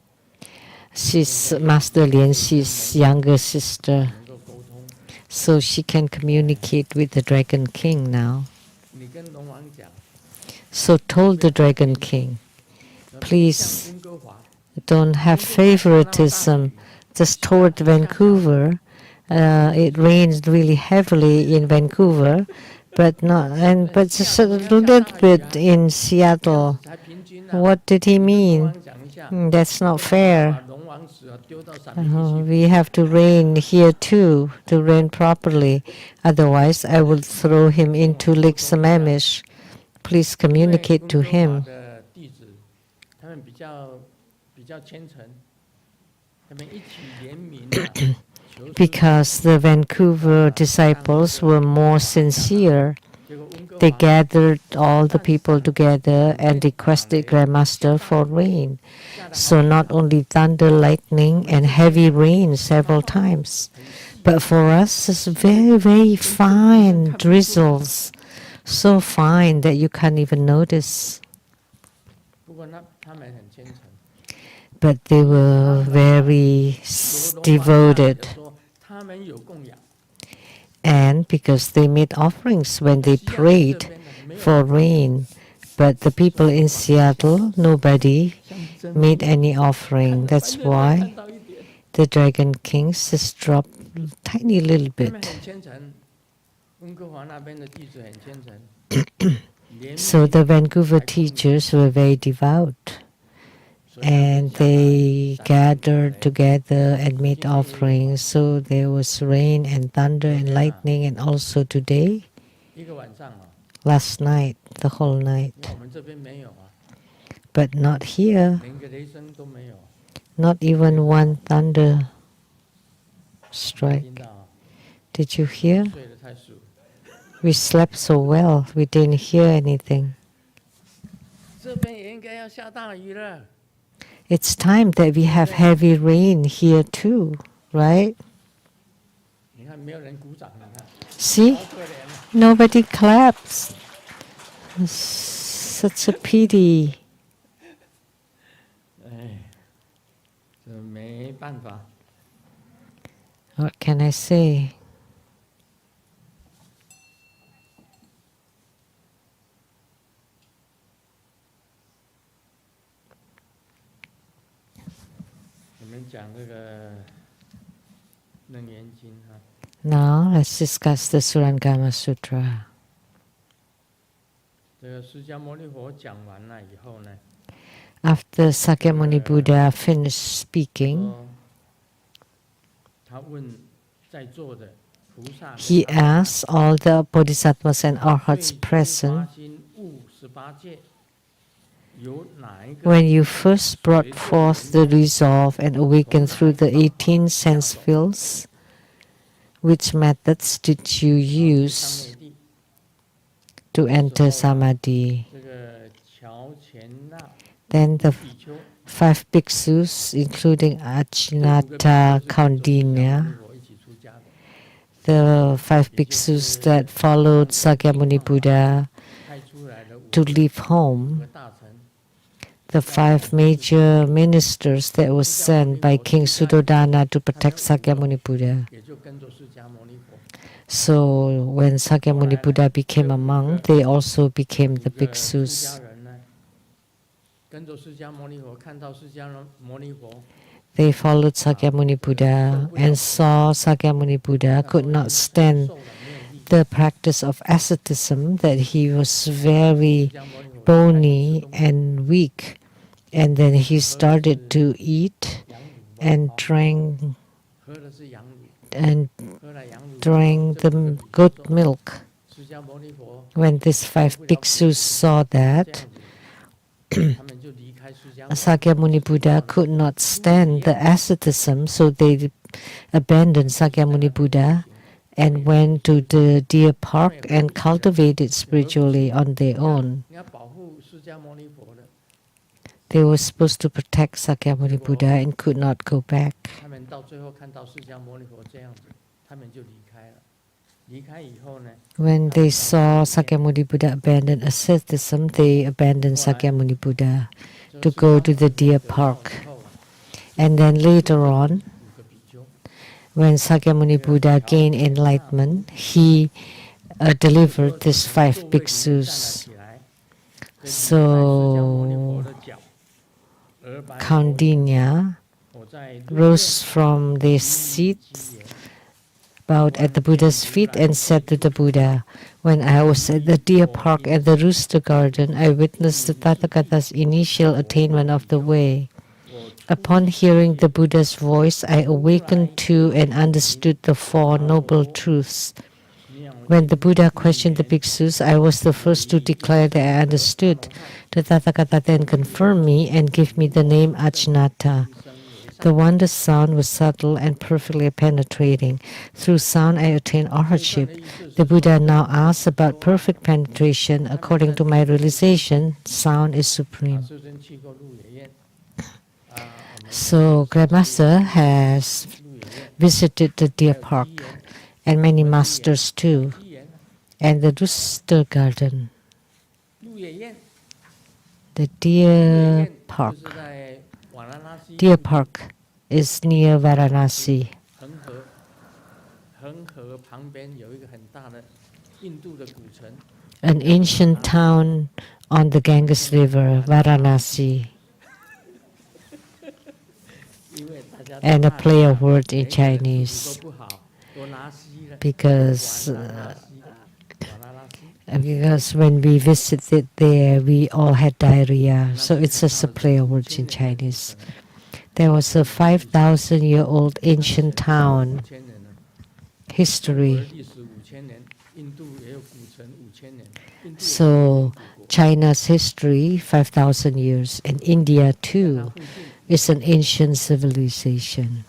She's Master Lien Xi's younger sister. 能够沟通。 So she can communicate with the Dragon King now. 你跟龙王讲， So told the Dragon King, please 像温哥华， don't have favoritism just toward Vancouver. It rains really heavily in Vancouver, but just a little bit in Seattle. 才平均啊。 What did he 龙 mean? 王讲一下， That's not fair. 把龙王石丢到闪电地区。 We have to rain here too, to rain properly. Otherwise, I will throw him into Lake Sammamish. Please communicate to him. 的弟子，他们比较虔诚，他们一起联名啊。 Because the Vancouver disciples were more sincere, they gathered all the people together and requested Grandmaster for rain. So not only thunder, lightning, and heavy rain several times, but for us it's very, very fine drizzles, so fine that you can't even notice. but they were very devoted. And because they made offerings when they prayed for rain, but the people in Seattle, nobody made any offering. That's why the Dragon Kings just dropped tiny little bit. So the Vancouver teachers were very devout, and they gathered together and made offerings. So there was rain and thunder and lightning, and also today, last night, the whole night. But not here, not even one thunder strike. Did you hear? We slept so well, we didn't hear anything. It's time that we have heavy rain here too, right? See? Nobody claps. It's such a pity. What can I say? Now let's discuss the Surangama Sutra. After Sakyamuni Buddha finished speaking, he asked all the bodhisattvas and arhats present, when you first brought forth the resolve and awakened through the 18 sense fields, which methods did you use to enter samadhi? Then the 5 bhikshus, including Ajinata Kaundinya, the 5 bhikshus that followed Sakyamuni Buddha to leave home, the 5 major ministers that were sent by King Suddhodana to protect Sakyamuni Buddha. So when Sakyamuni Buddha became a monk, they also became the bhikshus. They followed Sakyamuni Buddha and saw Sakyamuni Buddha could not stand the practice of asceticism, that he was very bony and weak. And then he started to eat and drank the goat milk. When these 5 bhikshus saw that, Sakyamuni Buddha could not stand the asceticism, so they abandoned Sakyamuni Buddha and went to the deer park and cultivated spiritually on their own. They were supposed to protect Sakyamuni Buddha and could not go back. When they saw Sakyamuni Buddha abandon asceticism, they abandoned Sakyamuni Buddha to go to the deer park. And then later on, when Sakyamuni Buddha gained enlightenment, he delivered these 5 bhikshus. So Kaundinya rose from their seats, bowed at the Buddha's feet, and said to the Buddha, "When I was at the deer park and the rooster garden, I witnessed the Tathagata's initial attainment of the way. Upon hearing the Buddha's voice, I awakened to and understood the 4 noble truths. When the Buddha questioned the bhikshus, I was the first to declare that I understood. The Tathagata then confirmed me and gave me the name Ajnata. The wondrous sound was subtle and perfectly penetrating. Through sound I attained arhatship. The Buddha now asks about perfect penetration. According to my realization, sound is supreme." So Grandmaster has visited the deer park and many masters too, and the rooster garden. The Deer 就是 Park. 在瓦拉纳西 Deer 附近 Park is near Varanasi. 恒河旁边有一个很大的印度的古城， An ancient town on the Ganges River, Varanasi, 因为大家 and a 都 play 怕 of word 每 in 个人 Chinese 处都不好，多拉西了， because 瓦拉西，瓦拉拉西。 because when we visited there, we all had diarrhea. So it's just a play of words in Chinese. There was a 5,000-year-old ancient town 5000年了，中国的 history. 历史5000年，印度也有古城5000年，印度也是 So 古国。 China's history, 5,000 years, and India 在它 too 附近 is an ancient civilization.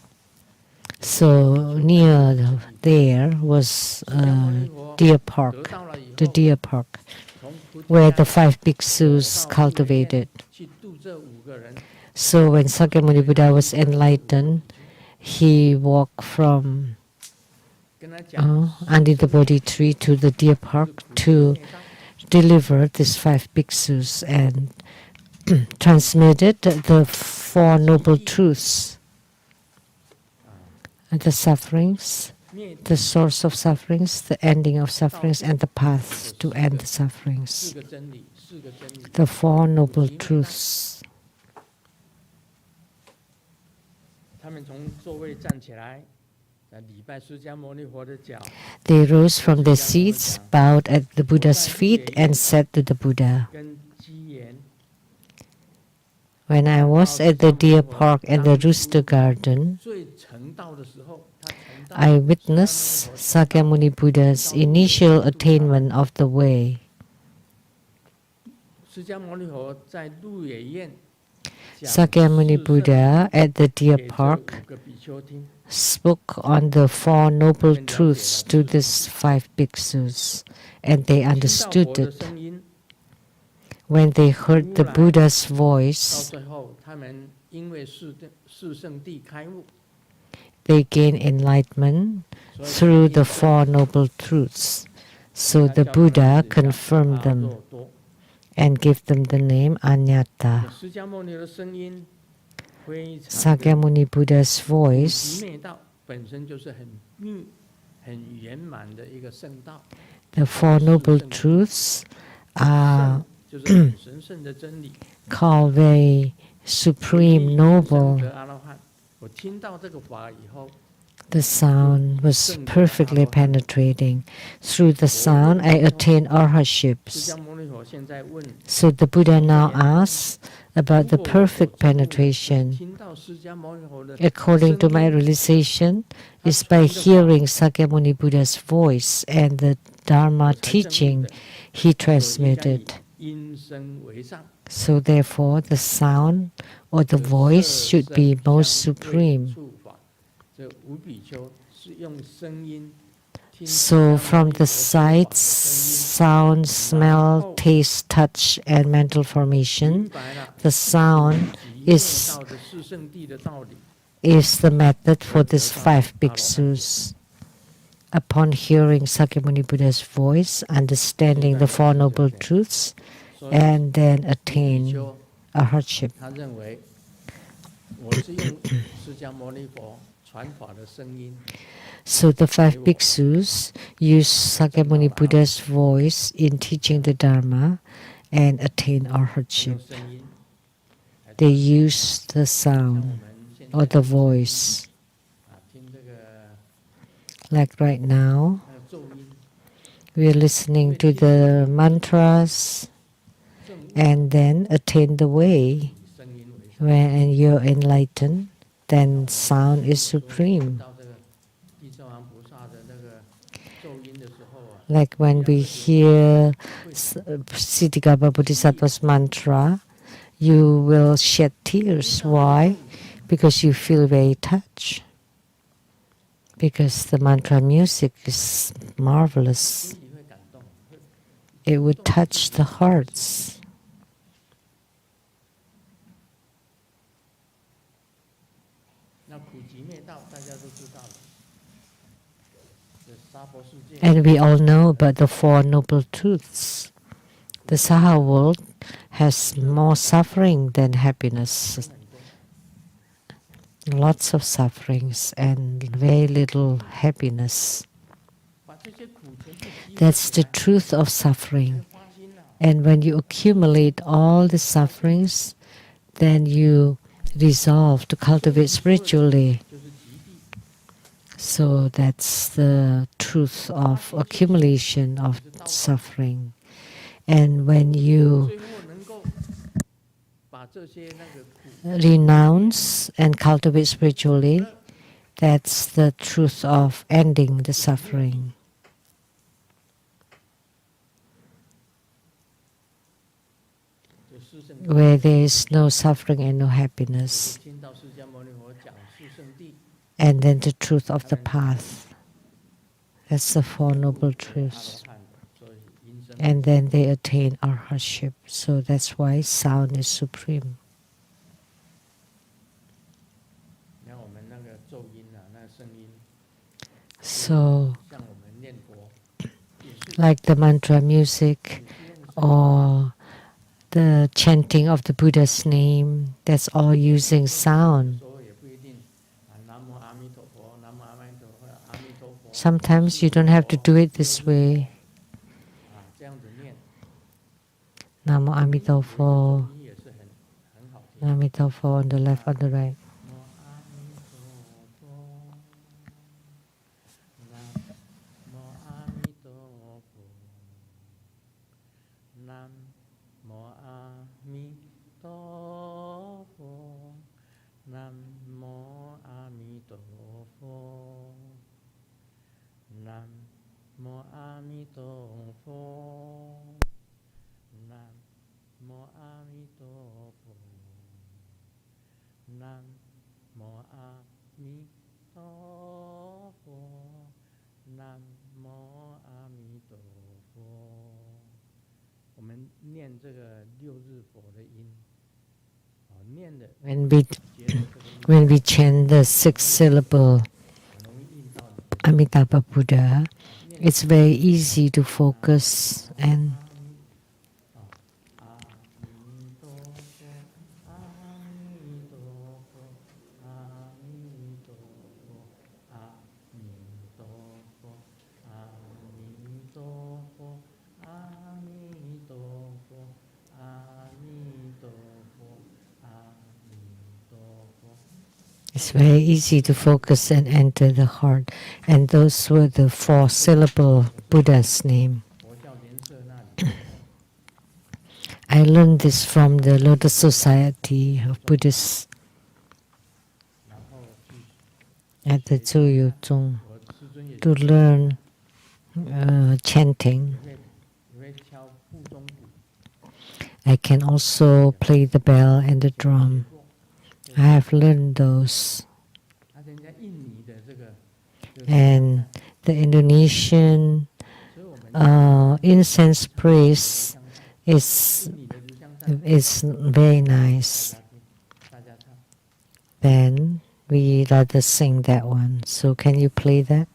So near there was 释迦牟尼佛 Deer 得 Park, 到了以 the 后， Deer Park, 从菩提 where the 伽 5 bhiksus 到鹿野苑 cultivated. 去度这5个人， So when Sakyamuni Buddha was enlightened, he walked from 跟他讲 under the Bodhi tree to the Deer Park to deliver these 5 bhiksus and transmitted the 4 noble truths. And the sufferings, 灭 the source of sufferings, the ending of sufferings, and the path to end the 4 sufferings. 个真理，4个真理。 The 4 noble truths. 他们从座位站起来，礼拜释迦牟尼佛的脚， They rose from their seats, bowed at the Buddha's feet, and said to the Buddha, 跟鸡言 When I was at the Deer Park and the Rooster Garden, 最成道的时候，他成道 I witnessed Sakyamuni Buddha's initial attainment of the way. 释迦牟尼佛在鹿野苑讲 Sakyamuni 四圣 Buddha at the Deer 给这 Park 5个比丘听， spoke on the 4 noble truths to these 5 bhiksus, and they 听到 understood 佛的 it. 声音， When they heard the Buddha's 到 voice, 最后他们因为四圣谛开悟， they gained enlightenment 所以 through the 印证 4 noble truths. So 他 the 叫他们 Buddha 是 confirmed 阿 them 若多。 and gave them the name Anyata. 释迦牟尼的声音非常的 Sakyamuni Buddha's 普 voice, 及灭道本身就是很密、很圆满的一个圣道， the 4 noble truths 圣 are 就是很神圣的真理。 called very supreme, 生 noble. 得阿罗汉，我听到这个法以后， The sound was perfectly penetrating. Through the sound, I attained 释 arhatships. 迦牟尼佛现在问， So the Buddha now asks about the 如果我 perfect 证悟了 penetration. 听到释迦牟尼佛的 According to 声 my 音 realization, is by hearing Sakyamuni Buddha's voice and the Dharma 我才证悟 teaching 的 he 所以应该以 transmitted. 音声为上， So therefore, the sound or the 这 voice 色 should be 声 most 香味 supreme. 触法，这5比丘是用声音听释 So 迦牟 from 尼 the 佛说法的 sights, 声音 sound, smell, taste, touch, and mental 明 formation, 白了 the sound 极灭 is 道的四圣谛的道理。 is the method for these 5 bhiksus. Upon hearing Sakyamuni Buddha's voice, understanding the 4 noble truths, 所以 and then 比 attain 丘 a hardship. 他认为我是用释迦牟尼佛传法的声音， So the 5 bhiksus use Sakyamuni Buddha's voice in teaching the Dharma and attain 用 arhatship. 声音来 They 传 use the 像我 sound 们现 or 在 the voice. 听这个 Like right now, 咒音， we are listening to the mantras 正悟 and then attain the way. 以声音为上。 When you're enlightened, then sound is supreme. 到这个地藏王菩萨的那个咒音的时候啊， Like when we hear Siddhigarbha Bodhisattva's mantra, you will shed tears. Why? Because you feel very touched. Because the mantra music is marvelous. 心里会感动，会 It would touch the hearts. 那苦集灭道大家都知道了，这娑婆世界 And we all know about the 4 noble truths. The Saha world has more suffering than happiness. Lots of sufferings and very little happiness. That's the truth of suffering. And when you accumulate all the sufferings, then you resolve to cultivate spiritually. So that's the truth of accumulation of suffering. And when you renounce and cultivate spiritually, that's the truth of ending the suffering. Where there is no suffering and no happiness. And then the truth of the path. That's the Four Noble Truths. And then they attain arhatship. So that's why sound is supreme. So, like the mantra music or the chanting of the Buddha's name, that's all using sound. Sometimes you don't have to do it this way. Namo Amitofo. Amitofo on the left, on the right. When we chant the 6-syllable Amitabha Buddha, it's very easy to focus and it's very easy to focus and enter the heart. And those were the 4-syllable Buddha's name. I learned this from the Lotus Society of Buddhists at the Zhuyu Zhong to learn chanting. I can also play the bell and the drum. I have learned those. And the Indonesian incense praise is very nice. Then we rather sing that one. So can you play that?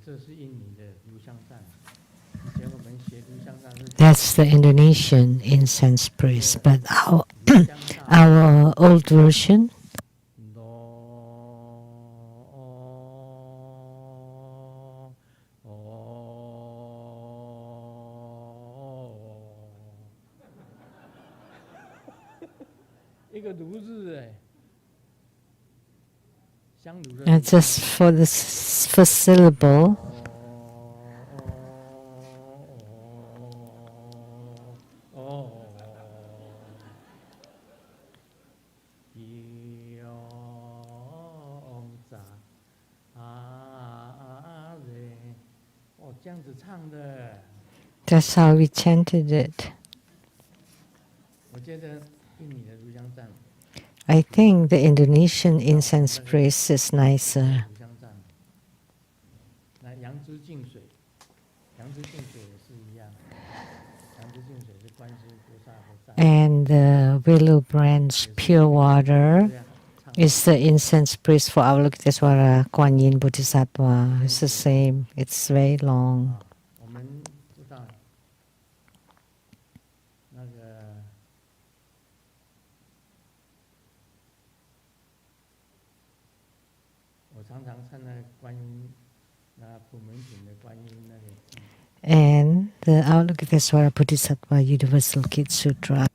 这是印尼的炉香赞。以前我们学炉香赞是 That's the Indonesian incense praise, but our 炉香大 our old version 一个炉子哎，香炉的 and just for the first syllable,哦，这样子唱的。 that's how we chanted it. 我觉得印尼的炉香赞， I think the Indonesian incense praise is nicer. 炉香赞。那杨枝净水，杨枝净水也是一样，杨枝净水是观世音菩萨的赞。 And the willow branch pure water 这样唱 is the incense praise for Avalokitesvara Kuan Yin Bodhisattva. It's the same. It's very long. 我们知道那个我常常唱那个观音，那普门品的观音那个。 And the Avalokitesvara Bodhisattva Universal Kid Sutra.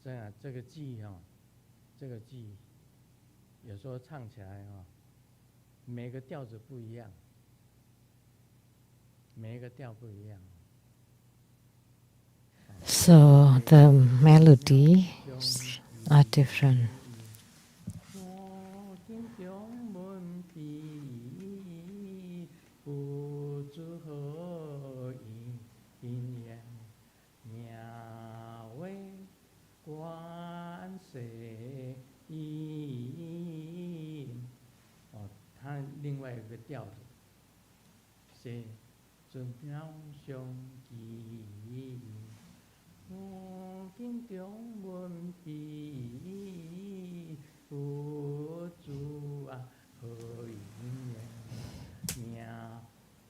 Yeah, 这个记哈，这个记有时候唱起来哈，每个调子不一样，每一个调不一样。 So the melodies are different. 哦，它另外一个调子，是尊妙相依，我经中文笔，佛祖啊，何因缘，名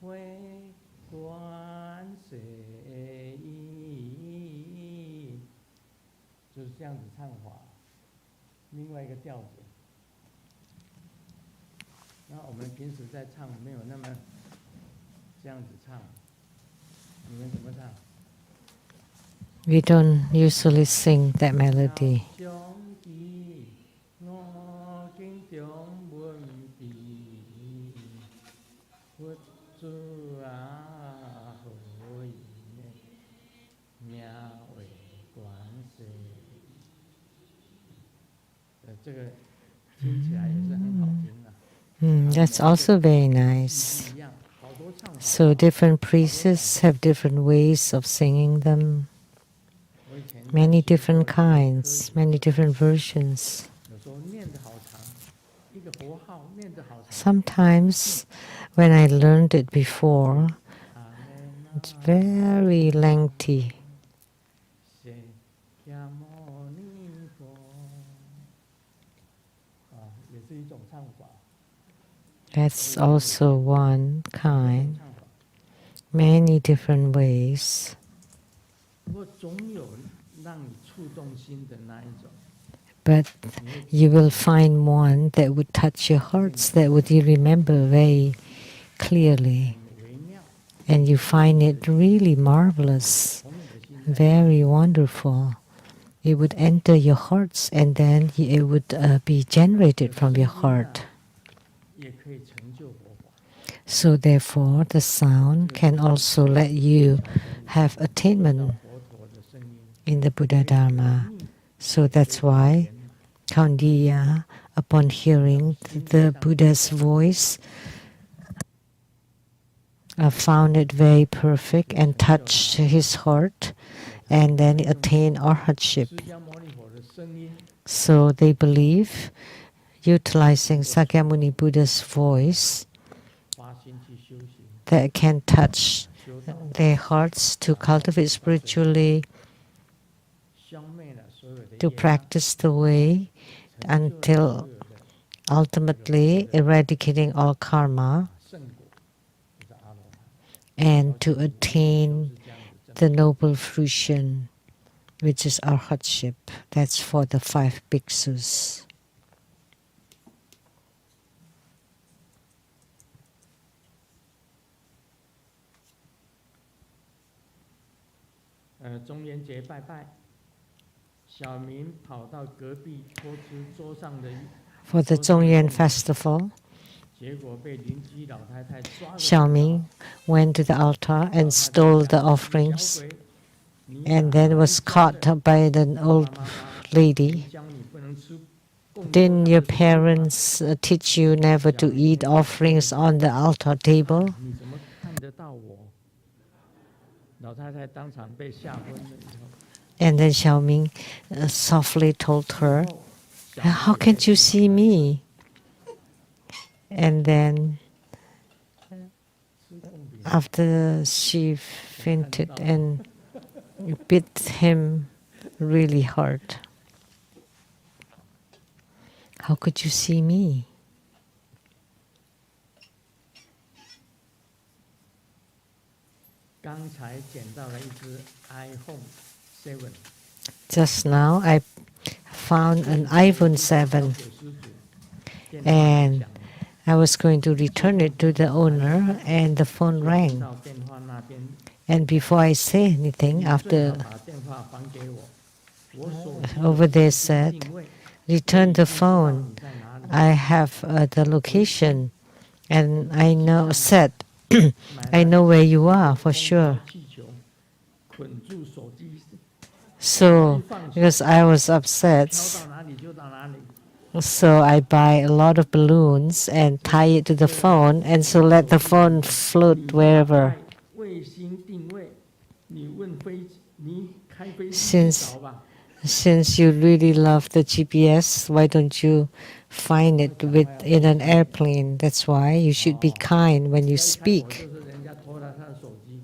为观世音，就是这样子唱法。 另外一个调子，那我们平时在唱没有那么这样子唱，你们怎么唱？ We don't usually sing that melody. 我经中文笔，佛祖啊，何因名为观世。 这个听起来也是很好听啊。That's also very nice. So different priests have different ways of singing them. Many different kinds, many different versions. Sometimes, when I learned it before, it's very lengthy. That's also one kind. Many different ways. But you will find one that would touch your hearts, that would you remember very clearly. And you find it really marvelous, very wonderful. It would enter your hearts and then it would be generated from your heart. So therefore, the sound can also let you have attainment in the Buddha Dharma. So that's why Kaundiya, upon hearing the Buddha's voice, found it very perfect and touched his heart, and then attained arhatship. So they believe utilizing Sakyamuni Buddha's voice 发心去修行， that can touch 修道 their hearts to cultivate spiritually, 消灭了所有的 to 业障， practice the way 成就了 until 所有的 ultimately eradicating all karma 圣果，就是阿罗汉。 and to attain 是这样子 the noble fruition, which is arhatship. That's for the 5 bhiksus. 中元节拜拜，小明跑到隔壁偷吃桌上的， For the Zongyuan festival, 结果被邻居老太太抓了。 Xiaoming went to the altar and stole the offerings and then was caught by the old lady. 教你不能吃供桌 Didn't 上 your 的食物 parents teach you never to eat offerings on the altar table? 你怎么看得到我？老太太当场被吓昏了以后， And then Xiaoming softly told her, "How can't you see me?" And then after she fainted and bit him really hard. How could you see me? 刚才捡到了一只 iPhone 7， Just now I found an iPhone 7电话 and I was going to return it to the owner and the phone rang. 到电话那边， And before I say anything, 最好 after 把电话还给我。我手机 over there said, 定位， return the 知道 phone. 你在哪里。 I have the location and I know said 买 I 了 know where you are for 空 sure. 包气球，捆住手机， So because I was 飘 upset, 到哪里就到哪里。 so I buy a lot of balloons and tie it to the phone and so let the phone float 你 wherever. 开卫星定位，你问飞，你开飞机 Since 去找吧。 Since you really love the GPS, why don't you find it in an airplane? That's why you should be kind when you 一开口 speak. 就是人家偷了他的手机，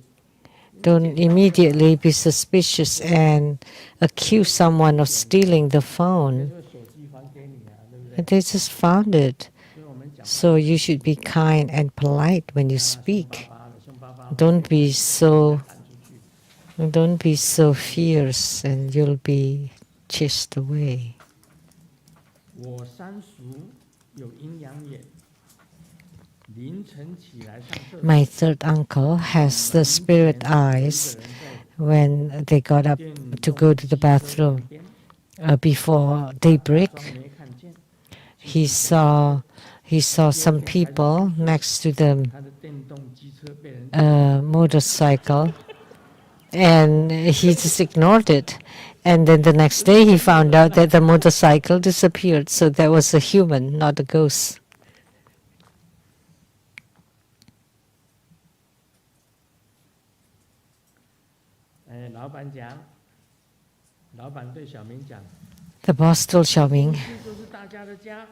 Don't immediately be suspicious and accuse someone of stealing the 这 phone. 个手机还给你啊，对不对？ They just found it. 所以我们讲话 So you should be kind and polite when you 凶 speak. 巴巴的，凶巴巴的 Don't be so 赶出去。 don't be so fierce and you'll be chased away. 我三叔有阴阳眼，凌晨起来上厕所， My third uncle has the spirit eyes 一个人在 when they got up 电 to 动 go to the 汽车旁 bathroom 边 before 装 daybreak. 没看见， He saw some people next to the 他的电动机车被人 motorcycle, and he just ignored it. And then the next day, he found out that the motorcycle disappeared. So that was a human, not a ghost. 老板讲，老板对小明讲， The boss told Xiaoming, 这就是大家的家。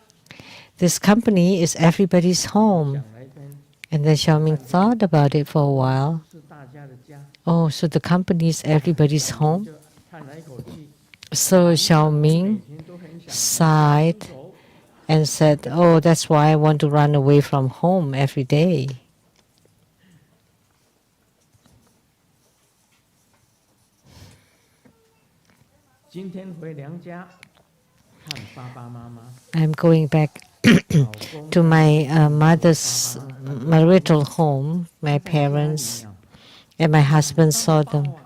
"This company is everybody's home." 讲了一遍， And then Xiaoming thought about it for a while. 是大家的家。 Oh, so the company is everybody's home? 就叹了一口气， So 每 Xiaoming 天都很想 sighed 走， and said, "Oh, that's why I want to run away from home every day." 今天回娘家看爸爸妈妈， I'm going back 老公 to my mother's marital home. My 在家里 parents 啊 and my husband saw 当 them. 爸爸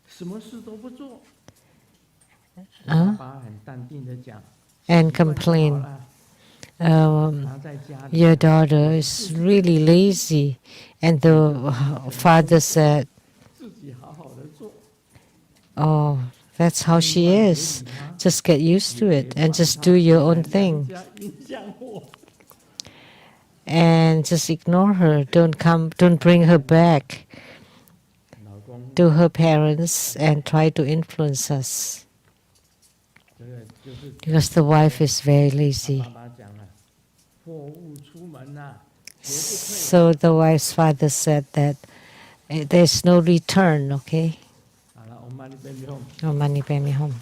什么事都不做。啊爸爸很淡定的讲 And 习惯就好 complain, 了 他在家里 your daughter is really lazy. And the father said, 自己好好的做， "Oh, that's how she is. Just get used to it and just do your own thing 影响我。 and just ignore her. Don't bring her back 老公， to her parents and try to influence us 这个就是 because the wife is very lazy." 爸爸讲， So the wife's father said that there's no return, okay? 好了，我们把你背背后。 No money, pay me home.